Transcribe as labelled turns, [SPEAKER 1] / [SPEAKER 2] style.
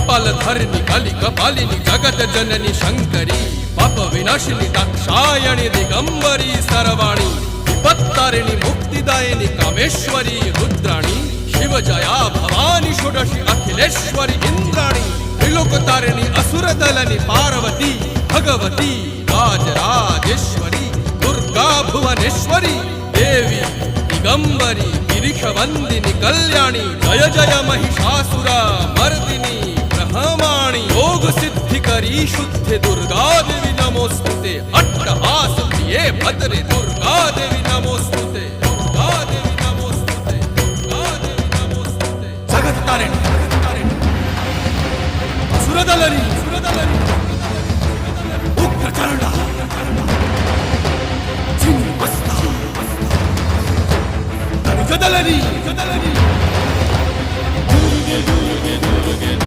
[SPEAKER 1] कपालधरिणि कलि कपालिनि जगत जननी शंकरी पाप विनाशिनी दाक्षायणी दिगंबरी सर्वाणी विपत्तारिणी मुक्तिदायिनी कामेश्वरी रुद्राणी शिव जया भवानी षोडशी अखिलेश्वरी इंद्राणी त्रिलोकतारिणी असुरदलनि पार्वती भगवती राजराजेश्वरी दुर्गा भुवनेश्वरी देवी दिगंबरी गिरिशवंदिनी कल्याणी जय जय महिषासुर मर्दिनी ब्रह्माणी योग सिद्धिकरी शुद्धि दुर्गा देवी नमोस्तुते अट्टहास प्रिये भद्रे दुर्गा देवी नमोस्तुते दुर्गा देवी नमोस्तुते दुर्गा देवी नमोस्तुते जगत तारिणी सुरदलनी उग्रचरणा चिन्मस्ता जदलनी